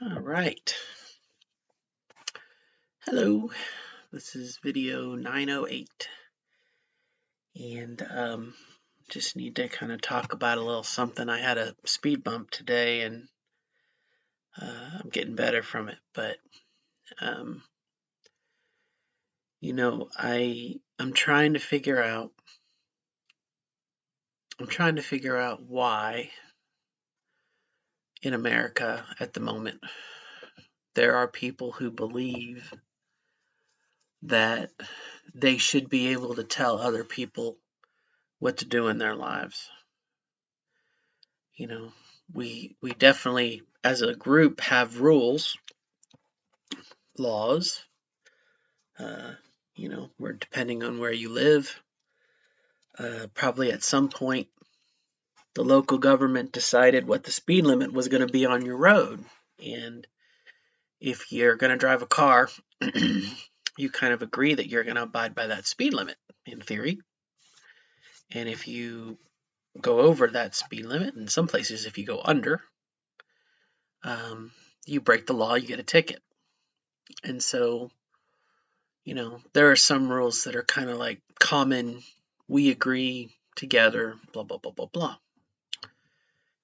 All right. Hello. This is video 908. And just need to kind of talk about a little something. I had a speed bump today and I'm getting better from it. But, um, I'm trying to figure out why in America at the moment there are people who believe that they should be able to tell other people what to do in their lives. You know, we definitely as a group have rules, laws. Uh, where depending on where you live, probably at some point the local government decided what the speed limit was going to be on your road, and if you're going to drive a car, you kind of agree that you're going to abide by that speed limit in theory. And if you go over that speed limit, in some places, if you go under, you break the law, you get a ticket. And so, there are some rules that are kind of like common, we agree together, blah, blah, blah, blah, blah.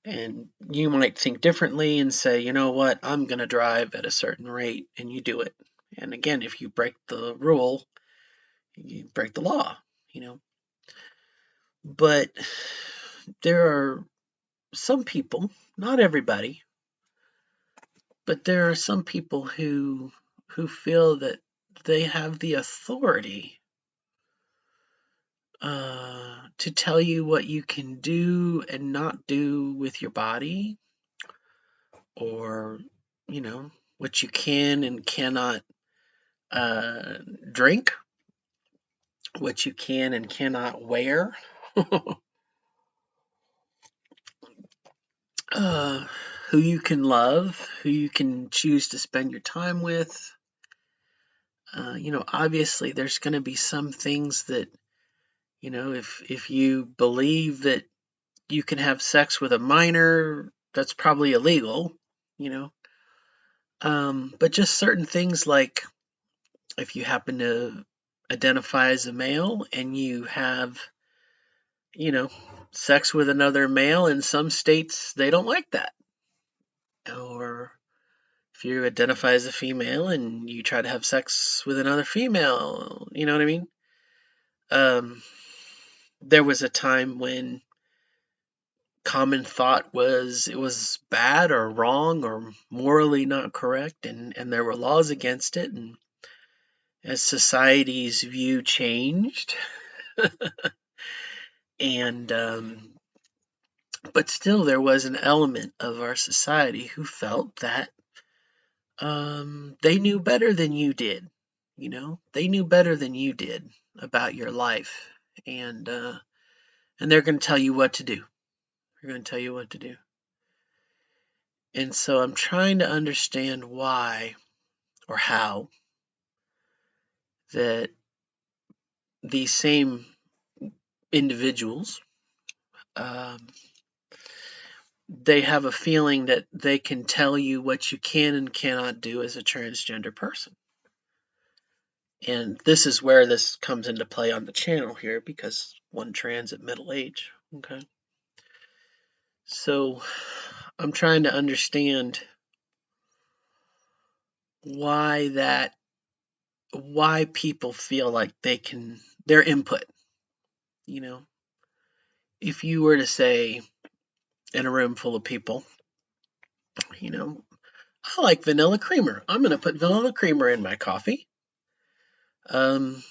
And you might think differently and say, you know what, I'm going to drive at a certain rate, and you do it. And again, if you break the rule, you break the law, you know. But there are some people, not everybody, but there are some people who feel that they have the authority to tell you what you can do and not do with your body, or what you can and cannot drink, what you can and cannot wear, uh, who you can love, who you can choose to spend your time with. Obviously, there's going to be some things that, if you believe that you can have sex with a minor, that's probably illegal, you know. But just certain things like if you happen to identify as a male and you have, you know, sex with another male, in some states they don't like that. Or if you identify as a female and you try to have sex with another female, you know what I mean? Um, there was a time when common thought was it was bad or wrong or morally not correct, and there were laws against it. And as society's view changed, and but still there was an element of our society who felt that they knew better than you did. They knew better than you did about your life, and they're going to tell you what to do. They're going to tell you what to do. And so I'm trying to understand why or how that these same individuals, um, they have a feeling that they can tell you what you can and cannot do as a transgender person. And this is where this comes into play on the channel here, because one trans at middle age. Okay. So I'm trying to understand why people feel like their input, you know. If you were to say in a room full of people, I like vanilla creamer. I'm going to put vanilla creamer in my coffee. Um,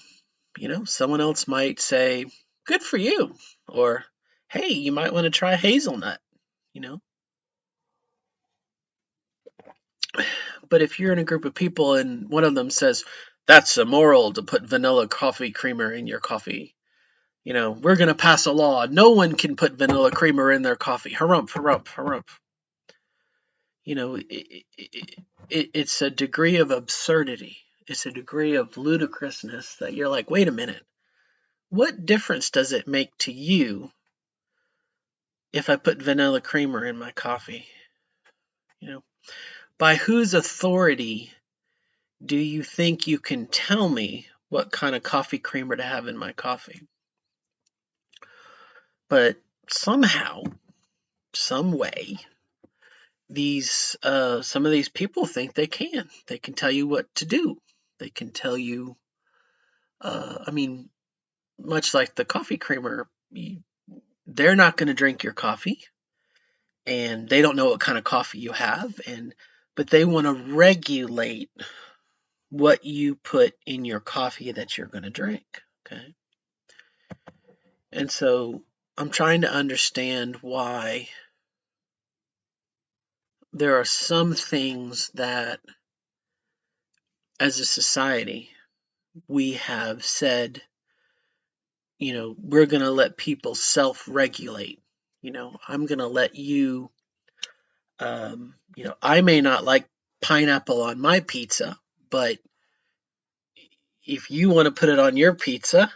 someone else might say, good for you. Or, hey, you might want to try hazelnut, you know. But if you're in a group of people and one of them says, that's immoral to put vanilla coffee creamer in your coffee, we're going to pass a law. No one can put vanilla creamer in their coffee. Harumph, harumph, harumph. It's a degree of absurdity. It's a degree of ludicrousness that you're like, wait a minute. What difference does it make to you if I put vanilla creamer in my coffee? By whose authority do you think you can tell me what kind of coffee creamer to have in my coffee? But somehow, some way, these some of these people think they can. They can tell you what to do. They can tell you. I mean, much like the coffee creamer, they're not going to drink your coffee, and they don't know what kind of coffee you have, but they want to regulate what you put in your coffee that you're going to drink. Okay, and so I'm trying to understand why there are some things that, as a society, we have said, we're going to let people self-regulate. I'm going to let you, I may not like pineapple on my pizza, but if you want to put it on your pizza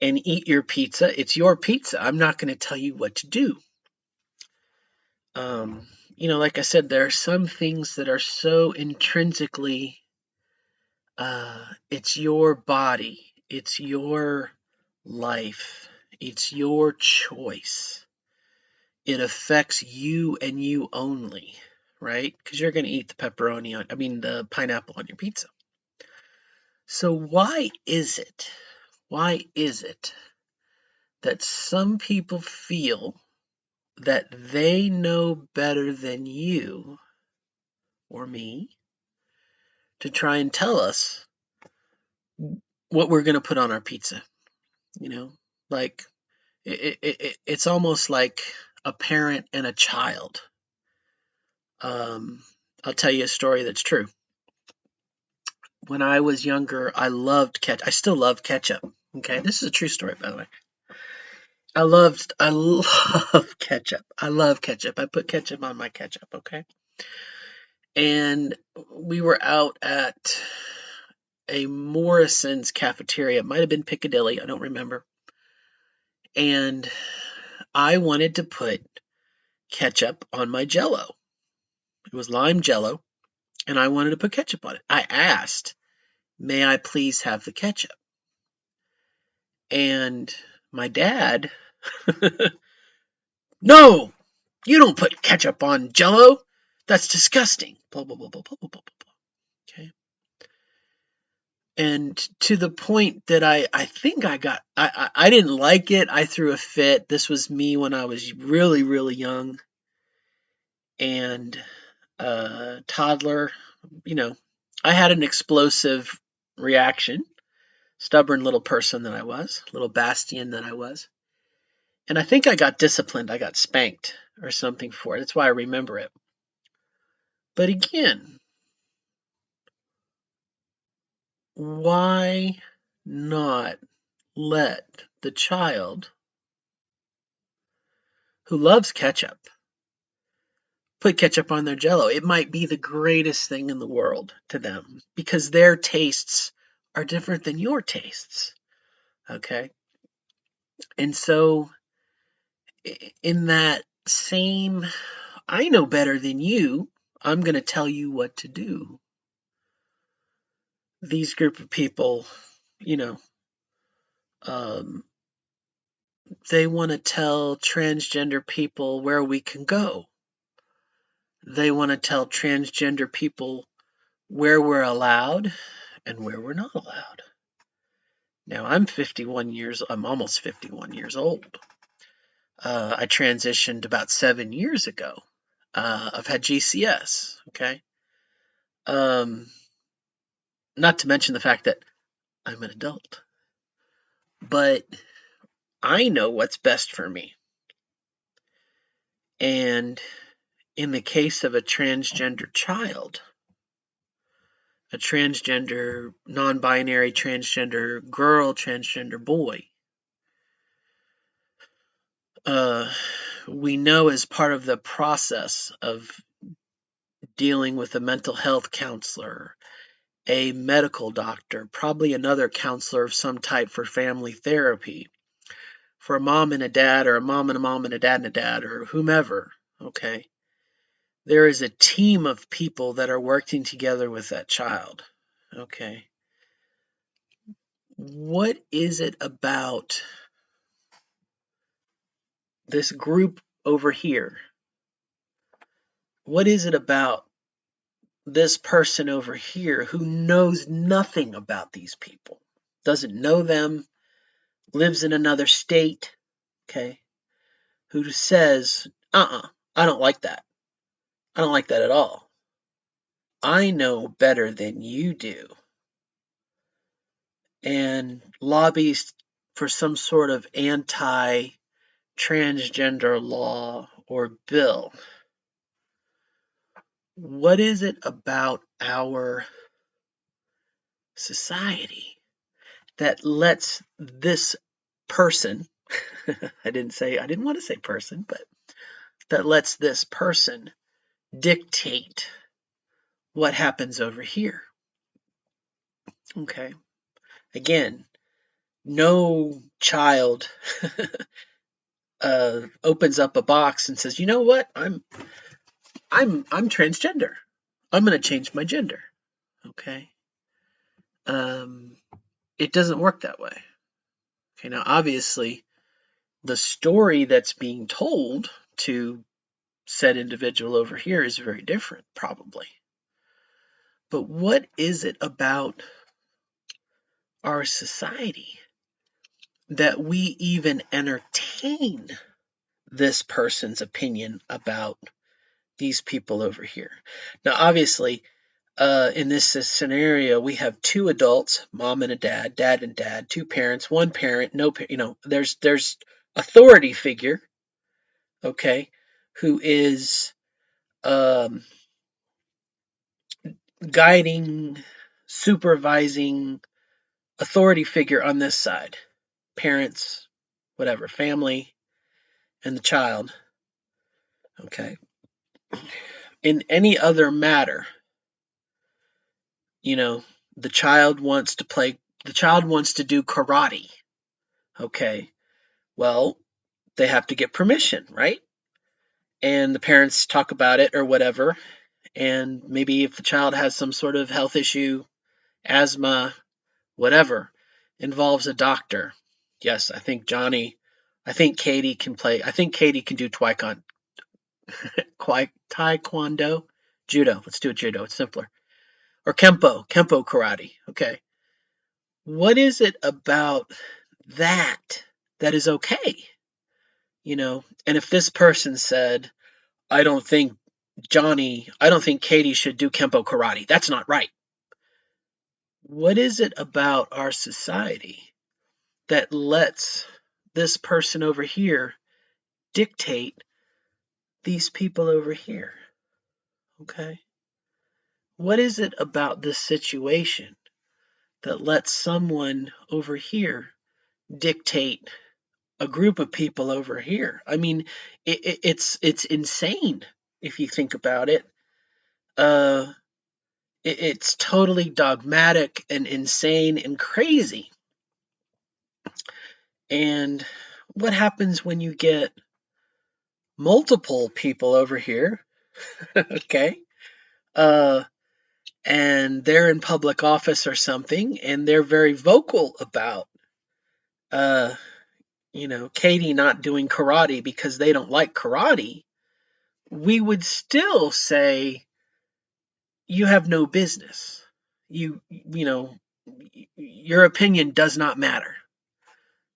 and eat your pizza, it's your pizza. I'm not going to tell you what to do. Like I said, there are some things that are so intrinsically, it's your body, it's your life, it's your choice. It affects you and you only, right? Because you're going to eat the pineapple on your pizza. So why is it that some people feel that they know better than you or me to try and tell us what we're going to put on our pizza? Like it's almost like a parent and a child. I'll tell you a story that's true. When I was younger, I loved ketchup. I still love ketchup. Okay, this is a true story, by the way. I love ketchup. I love ketchup. I put ketchup on my ketchup. Okay, and we were out at a Morrison's cafeteria. It might have been Piccadilly. I don't remember. And I wanted to put ketchup on my Jello. It was lime Jello, and I wanted to put ketchup on it. I asked, "May I please have the ketchup?" And my dad, "No, you don't put ketchup on Jello. That's disgusting." Blah blah blah blah blah blah blah blah. Okay. And to the point that I think I didn't like it. I threw a fit. This was me when I was really really young and toddler. I had an explosive reaction. Stubborn little person that I was, little bastion that I was. And I think I got disciplined. I got spanked or something for it. That's why I remember it. But again, why not let the child who loves ketchup put ketchup on their Jello? It might be the greatest thing in the world to them because their tastes are different than your tastes. Okay? And so in that same, I know better than you, I'm going to tell you what to do. These group of people, you know, um, they want to tell transgender people where we can go. They want to tell transgender people where we're allowed and where we're not allowed. Now, I'm almost 51 years old. I transitioned about 7 years ago. I've had GCS, okay? Um, Not to mention the fact that I'm an adult. But I know what's best for me. And in the case of a transgender child, a transgender, non-binary, transgender girl, transgender boy, we know as part of the process of dealing with a mental health counselor, a medical doctor, probably another counselor of some type for family therapy, for a mom and a dad, or a mom and a mom and a dad, or whomever, okay? There is a team of people that are working together with that child. Okay. What is it about this group over here? What is it about this person over here who knows nothing about these people? Doesn't know them, lives in another state, okay? Who says, I don't like that. I don't like that at all. I know better than you do. And lobbies for some sort of anti-transgender law or bill. What is it about our society that lets this person, I didn't want to say person, but that lets this person dictate what happens over here? Okay. Again, no child opens up a box and says, "You know what? I'm transgender. I'm going to change my gender." Okay. Um, it doesn't work that way. Okay. Now, obviously, the story that's being told to said individual over here is very different, probably. But what is it about our society that we even entertain this person's opinion about these people over here? Now, obviously, in this scenario, we have two adults, mom and a dad, dad and dad, two parents, one parent, no, there's authority figure, okay, who is um, guiding, supervising authority figure on this side, parents, whatever, family, and the child, okay. In any other matter, you know, the child wants to do karate, okay. Well, they have to get permission, right? And the parents talk about it or whatever. And maybe if the child has some sort of health issue, asthma, whatever, involves a doctor. Yes, I think Katie can play. I think Katie can do taekwondo, judo. Let's do it judo. It's simpler. Or kempo karate. Okay. What is it about that that is okay? And if this person said, I don't think I don't think Katie should do kempo karate. That's not right. What is it about our society that lets this person over here dictate these people over here? Okay. What is it about this situation that lets someone over here dictate a group of people over here? I mean, it's insane if you think about it. Uh, it's totally dogmatic and insane and crazy. And what happens when you get multiple people over here, okay, uh, and they're in public office or something, and they're very vocal about, uh, Katie not doing karate because they don't like karate? We would still say you have no business. You know, your opinion does not matter.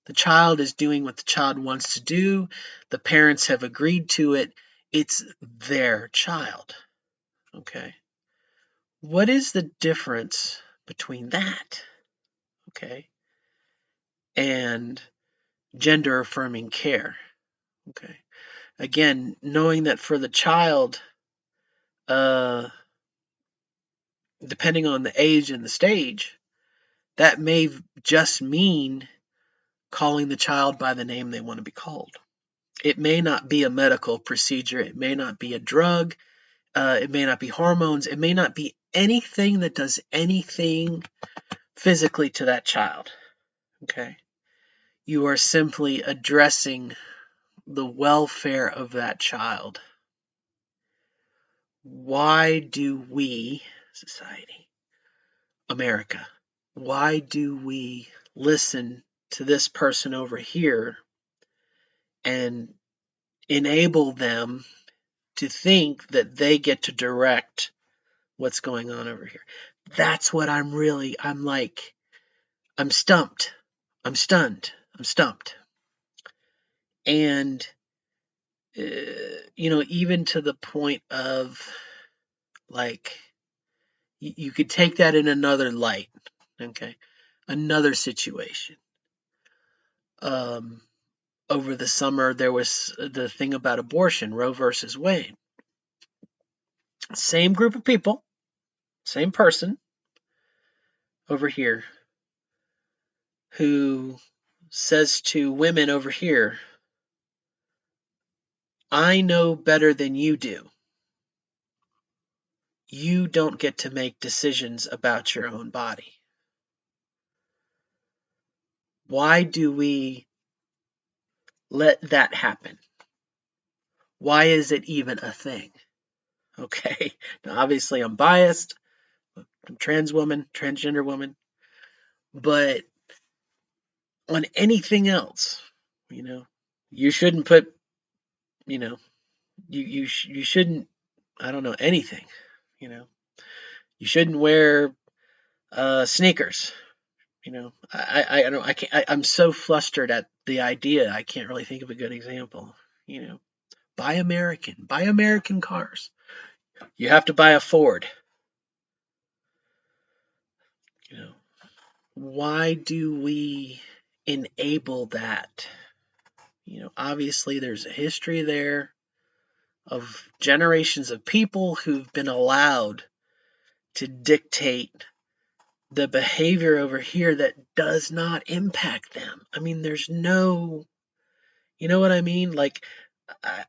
The child is doing what the child wants to do. The parents have agreed to it. It's their child. Okay. What is the difference between that? Okay. And gender affirming care. Okay. Again, knowing that for the child, uh, depending on the age and the stage, that may just mean calling the child by the name they want to be called. It may not be a medical procedure. It may not be a drug. It may not be hormones. It may not be anything that does anything physically to that child. Okay. You are simply addressing the welfare of that child. why do we, society, America, why do we listen to this person over here and enable them to think that they get to direct what's going on over here? That's what I'm like, I'm stumped. I'm stunned. I'm stumped. And, even to the point of like, you could take that in another light, okay? Another situation. Um, Over the summer, there was the thing about abortion, Roe versus Wade. Same group of people, same person over here who says to women over here, I know better than you do. You don't get to make decisions about your own body. Why do we let that happen? Why is it even a thing? Okay. Now, obviously, I'm biased. I'm trans woman, transgender woman. But on anything else, you know, you shouldn't put, you know, you shouldn't, I don't know, anything, you know. You shouldn't wear sneakers. I don't, I can't, I'm so flustered at the idea. I can't really think of a good example. You know, buy American cars. You have to buy a Ford. You know, why do we enable that? Obviously there's a history there of generations of people who've been allowed to dictate the behavior over here that does not impact them. I mean, there's no, you know what I mean? Like,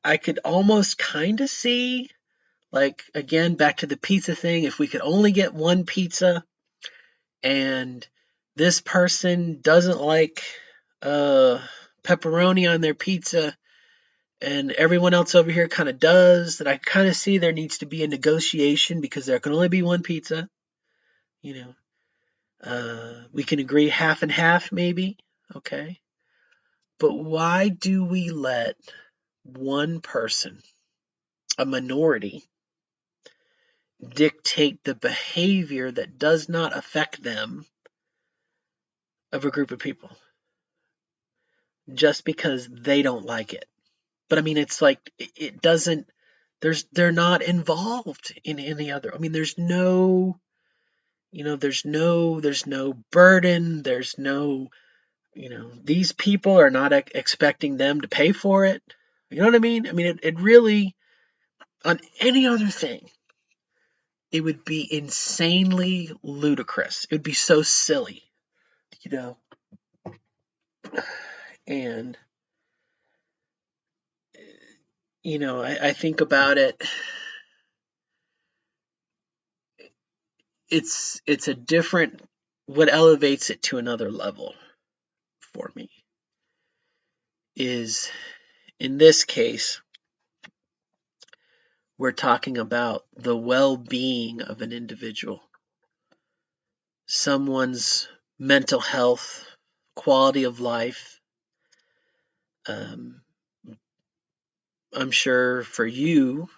I could almost kind of see, like, again, back to the pizza thing, if we could only get one pizza and this person doesn't like uh, pepperoni on their pizza and everyone else over here kind of does, that I kind of see there needs to be a negotiation because there can only be one pizza. You know, we can agree half and half, maybe. Okay. But why do we let one person, a minority, dictate the behavior that does not affect them of a group of people just because they don't like it? But I mean, it's like it doesn't. They're not involved in any other. I mean, there's no, there's no burden. There's no, these people are not expecting them to pay for it. You know what I mean? I mean, it really, on any other thing, it would be insanely ludicrous. It would be so silly, you know. And I think about it. It's a different. What elevates it to another level for me is, in this case, we're talking about the well-being of an individual, someone's mental health, quality of life. Um, I'm sure for you,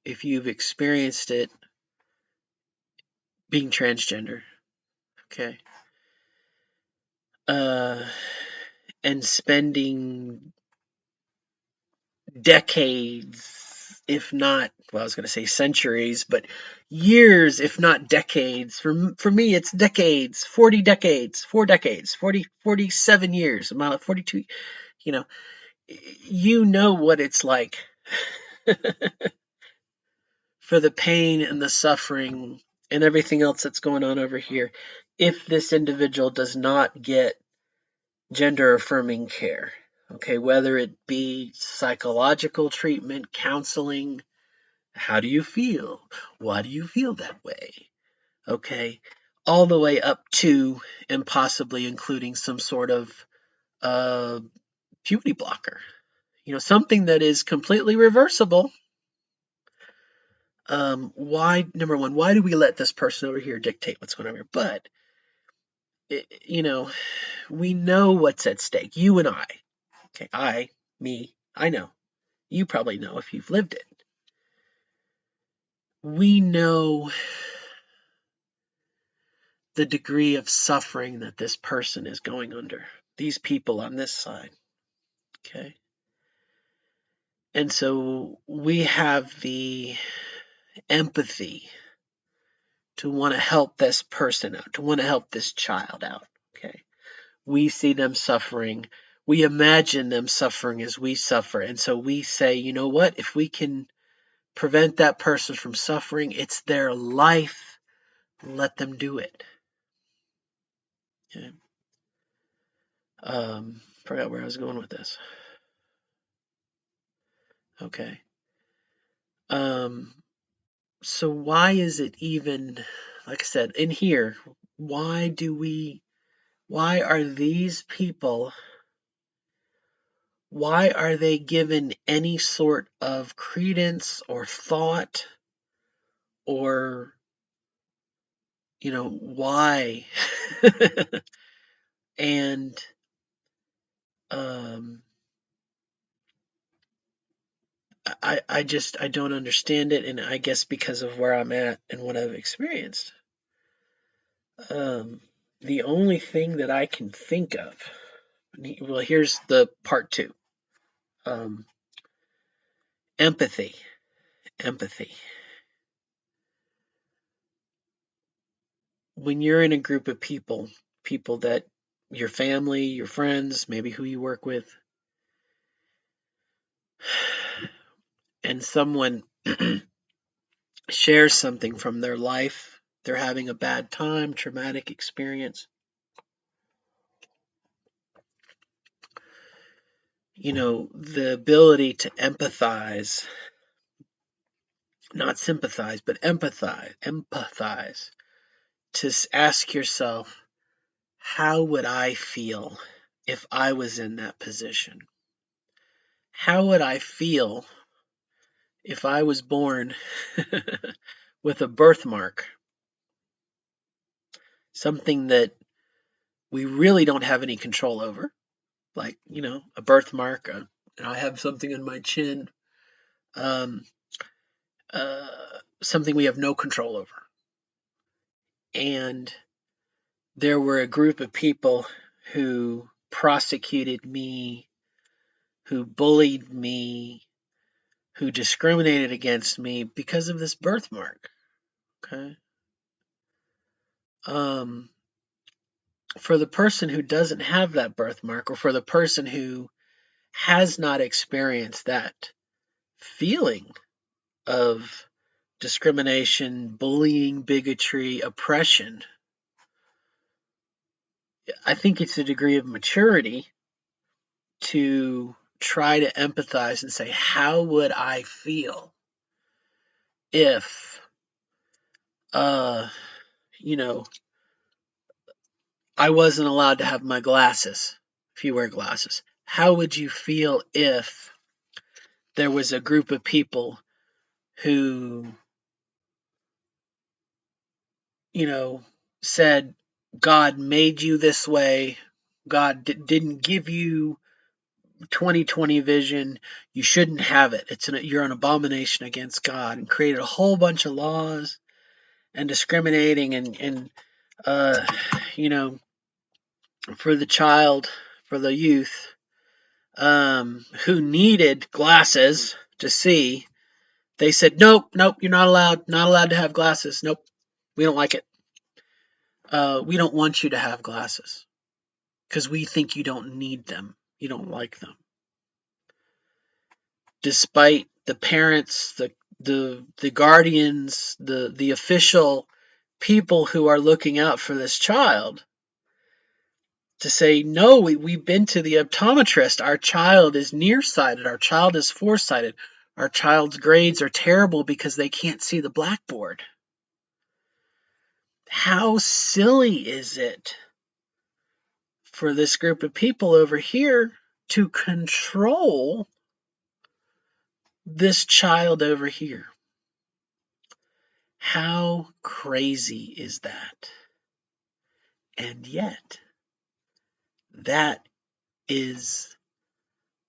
if you've experienced it, being transgender, okay, uh, and spending decades, if not, well, I was going to say centuries, but years, if not decades. For me, it's decades, 40 decades, 4 decades, 47 years, 42, you know, you know what it's like for the pain and the suffering and everything else that's going on over here if this individual does not get gender affirming care. Okay, whether it be psychological treatment, counseling, how do you feel? Why do you feel that way? Okay, all the way up to and possibly including some sort of uh, puberty blocker. Something that is completely reversible, why, number one, why do we let this person over here dictate what's going on here? But, you know, we know what's at stake. You and I. Okay, I know. You probably know if you've lived it. We know the degree of suffering that this person is going under. These people on this side. Okay. And so we have the empathy to want to help this person out, to want to help this child out. Okay. We see them suffering. We imagine them suffering as we suffer. And so we say, you know what? If we can prevent that person from suffering, it's their life. Let them do it. Okay. Forgot where I was going with this. Okay. So why is it even, like I said, in here, why are these people, why are they given any sort of credence or thought or, why? And, I don't understand it, and I guess because of where I'm at and what I've experienced. The only thing that I can think of, well, here's the part two. Empathy. Empathy. When you're in a group of people that your family, your friends, maybe who you work with, and someone shares something from their life, they're having a bad time, traumatic experience, the ability to empathize, not sympathize, but empathize, to ask yourself, how would I feel if I was in that position? How would I feel if I was born with a birthmark? Something that we really don't have any control over, like, a birthmark. I have something in my chin, um, uh, something we have no control over. And there were a group of people who prosecuted me, who bullied me, who discriminated against me because of this birthmark. Okay. For the person who doesn't have that birthmark, or for the person who has not experienced that feeling of discrimination, bullying, bigotry, oppression, I think it's a degree of maturity to try to empathize and say, how would I feel if, you know, I wasn't allowed to have my glasses, if you wear glasses? How would you feel if there was a group of people who, said, God made you this way, God didn't give you 20/20 vision, you shouldn't have it. You're an abomination against God, and created a whole bunch of laws and discriminating and uh, you know, for the child, for the youth, who needed glasses to see. They said, nope, you're not allowed to have glasses. Nope, we don't like it. We don't want you to have glasses because we think you don't need them. You don't like them. Despite the parents, the guardians, the official people who are looking out for this child, to say, no, we've been to the optometrist. Our child is nearsighted. Our child is foresighted. Our child's grades are terrible because they can't see the blackboard. How silly is it for this group of people over here to control this child over here? How crazy is that? And yet, that is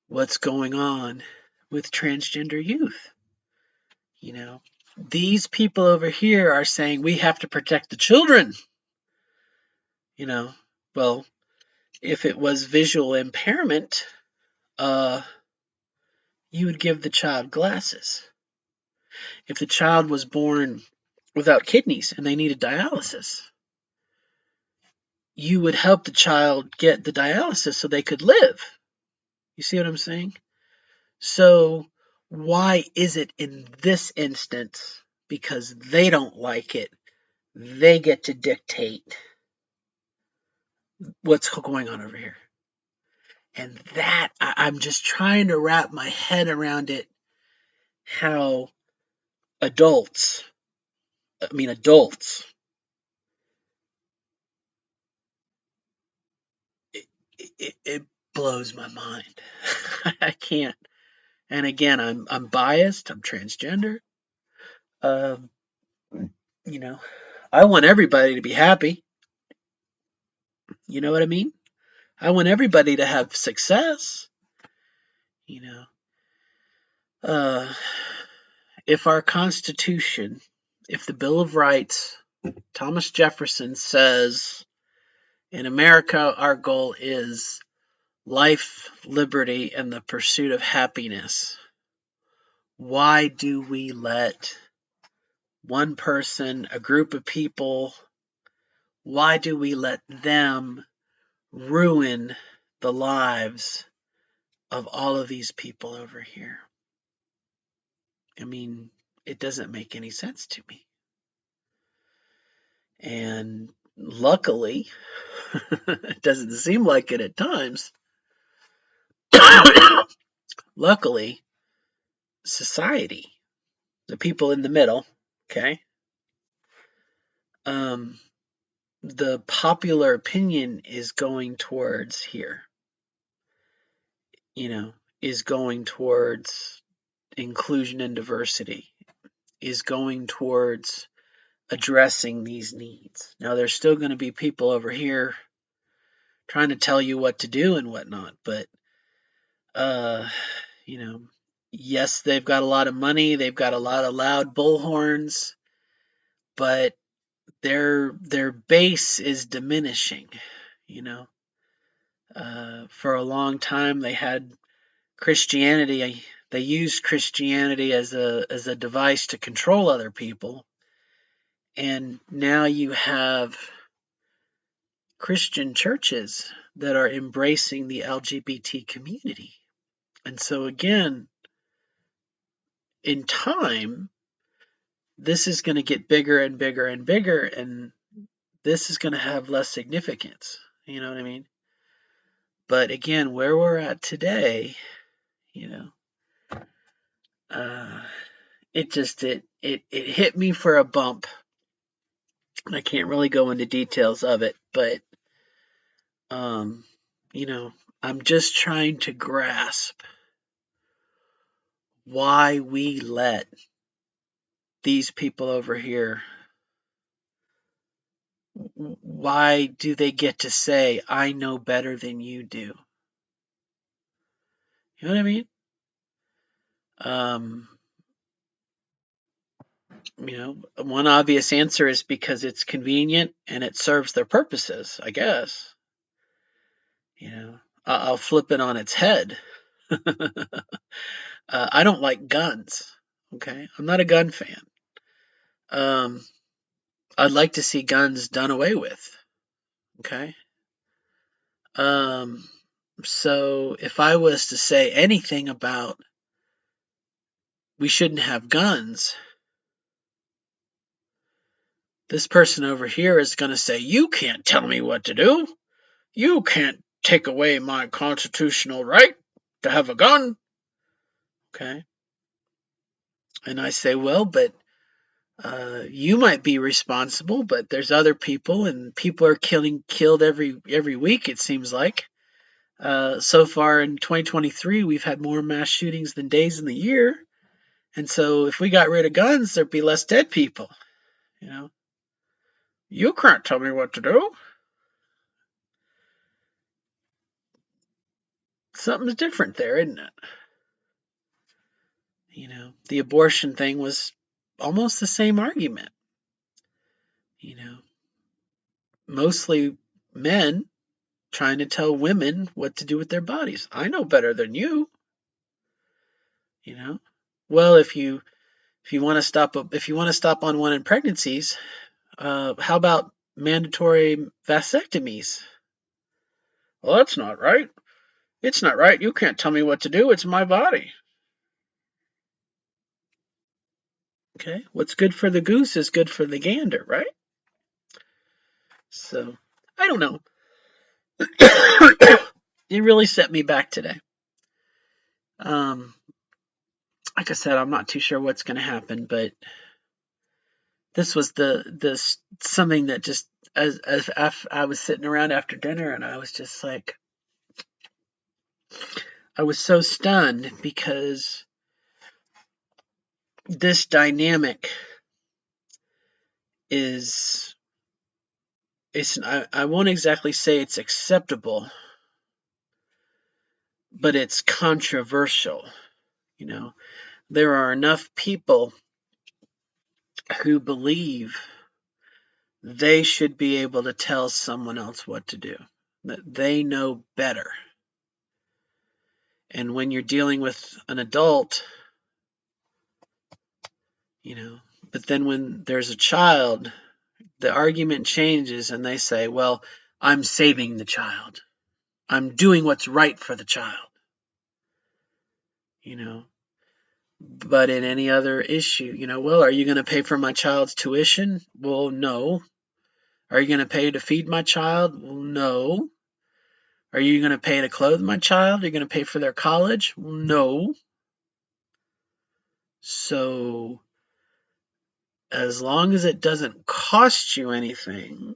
what's going on with transgender youth. You know, these people over here are saying we have to protect the children. You know, well, if it was visual impairment, you would give the child glasses. If the child was born without kidneys and they needed dialysis, you would help the child get the dialysis so they could live. You see what I'm saying? So why is it in this instance, because they don't like it, they get to dictate what's going on over here? And that, I'm just trying to wrap my head around it, how adults, adults, it blows my mind. I can't. And again, I'm biased. I'm transgender. Um, you know, I want everybody to be happy. You know what I mean? I want everybody to have success. You know, uh, if our Constitution, if the Bill of Rights, Thomas Jefferson says, in America, our goal is life, liberty, and the pursuit of happiness. Why do we let one person, a group of people, why do we let them ruin the lives of all of these people over here? I mean, it doesn't make any sense to me. And luckily, it doesn't seem like it at times. Luckily, society, the people in the middle, okay, um, the popular opinion is going towards here, is going towards inclusion and diversity, is going towards addressing these needs. Now, there's still going to be people over here trying to tell you what to do and whatnot, but, uh, you know, yes, they've got a lot of money, they've got a lot of loud bullhorns, but their base is diminishing. You know, for a long time they had Christianity. They used Christianity as a device to control other people, and now you have Christian churches that are embracing the LGBT community. And so again, in time, this is going to get bigger and bigger and bigger, and this is going to have less significance. You know what I mean? But again, where we're at today, you know, uh, it hit me for a bump. I can't really go into details of it, but um, you know, I'm just trying to grasp why we let these people over here, why do they get to say, I know better than you do? You know what I mean? Um, one obvious answer is because it's convenient and it serves their purposes, I guess. I'll flip it on its head. I don't like guns. Okay, I'm not a gun fan. Um, I'd like to see guns done away with. Okay. Um, so if I was to say anything about we shouldn't have guns, this person over here is going to say, you can't tell me what to do. You can't take away my constitutional right to have a gun. Okay. And I say, well, but you might be responsible, but there's other people, and people are killed every week. It seems like. So far in 2023, we've had more mass shootings than days in the year, and so if we got rid of guns, there'd be less dead people. You know, you can't tell me what to do. Something's different there, isn't it? The abortion thing was almost the same argument. You know, mostly men trying to tell women what to do with their bodies. I know better than you. You know, well, if you want to stop unwanted pregnancies, how about mandatory vasectomies? Well, that's not right. It's not right. You can't tell me what to do. It's my body. Okay, what's good for the goose is good for the gander, right? So, I don't know. It really set me back today. Um, like I said, I'm not too sure what's going to happen, but this was the something that just as I was sitting around after dinner and I was just like, I was so stunned because this dynamic is I won't exactly say it's acceptable, but it's controversial. You know, there are enough people who believe they should be able to tell someone else what to do, that they know better. And when you're dealing with an adult, but then when there's a child, the argument changes and they say, well, I'm saving the child. I'm doing what's right for the child. But in any other issue, well, are you going to pay for my child's tuition? Well, no. Are you going to pay to feed my child? Well, no. Are you going to pay to clothe my child? Are you going to pay for their college? Well, no. So, as long as it doesn't cost you anything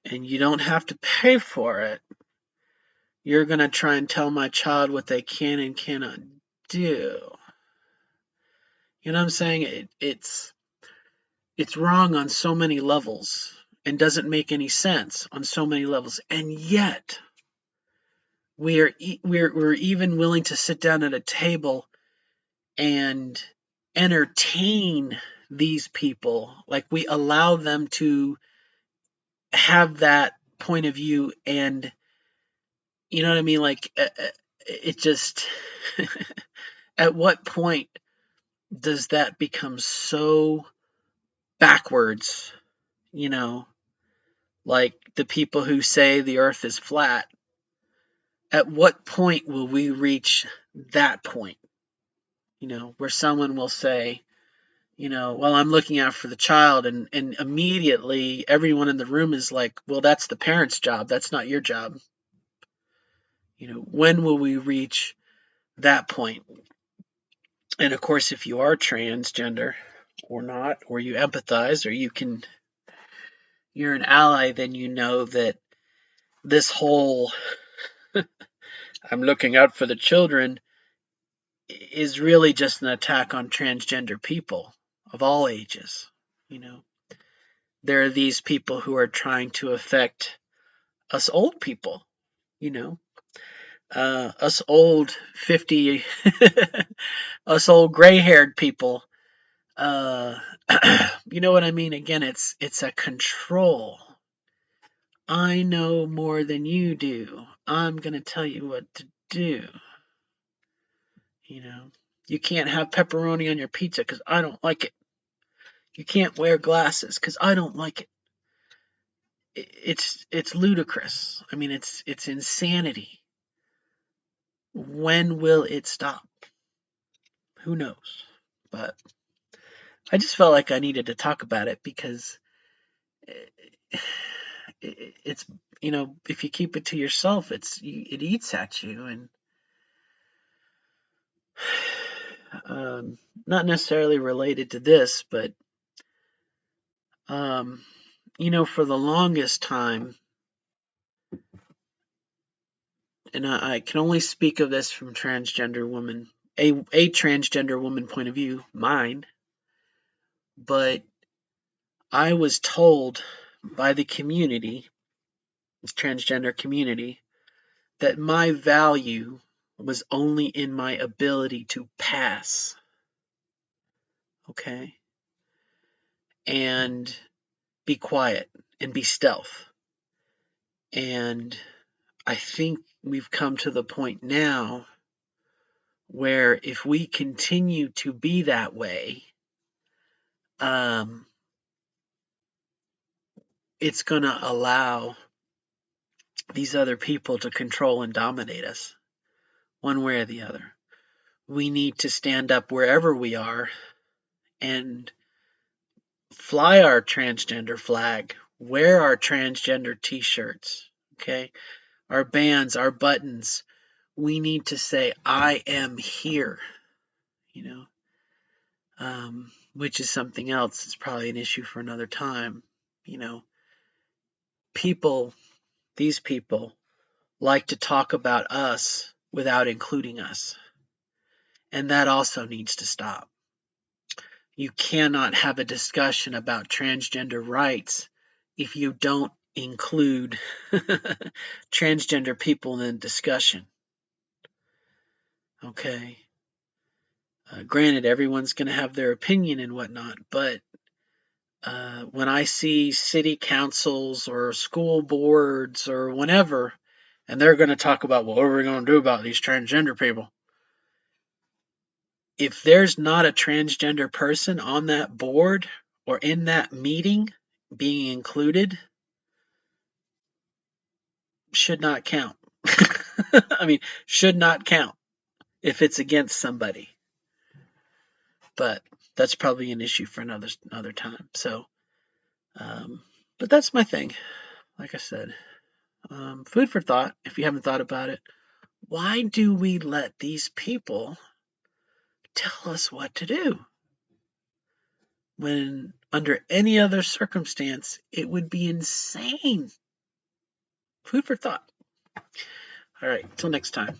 and you don't have to pay for it, you're going to try and tell my child what they can and cannot do. You know what I'm saying? It's wrong on so many levels and doesn't make any sense on so many levels. And yet, we're even willing to sit down at a table and entertain these people. Like, we allow them to have that point of view, and you know what I mean? Like, it just at what point does that become so backwards? Like the people who say the earth is flat. At what point will we reach that point? Where someone will say, well, I'm looking out for the child, and immediately everyone in the room is like, well, that's the parent's job. That's not your job. When will we reach that point? And of course, if you are transgender or not, or you empathize, or you're an ally, then you know that this whole I'm looking out for the children is really just an attack on transgender people of all ages. There are these people who are trying to affect us old people, us old 50, us old gray haired people. You know what I mean? Again, it's a control. I know more than you do. I'm going to tell you what to do. You can't have pepperoni on your pizza because I don't like it. You can't wear glasses because I don't like it. It's ludicrous. I mean, it's insanity. When will it stop? Who knows? But I just felt like I needed to talk about it because it's if you keep it to yourself, it eats at you, and not necessarily related to this, but for the longest time, and I can only speak of this from transgender a transgender woman point of view, mine, but I was told by the community, this transgender community, that my value was only in my ability to pass. Okay? And be quiet and be stealth. And I think we've come to the point now where if we continue to be that way, it's going to allow these other people to control and dominate us one way or the other. We need to stand up wherever we are and fly our transgender flag, wear our transgender t-shirts, okay? Our bands, our buttons. We need to say, I am here, you know, which is something else. It's probably an issue for another time. You know, these people like to talk about us without including us. And that also needs to stop. You cannot have a discussion about transgender rights if you don't include transgender people in the discussion. Okay. Granted, everyone's going to have their opinion and whatnot, but when I see city councils or school boards or whatever, and they're going to talk about, well, what are we going to do about these transgender people? If there's not a transgender person on that board or in that meeting being included, should not count. I mean, should not count if it's against somebody. But that's probably an issue for another time. So, but that's my thing. Like I said, food for thought. If you haven't thought about it, why do we let these people tell us what to do? When under any other circumstance, it would be insane. Food for thought. All right, till next time.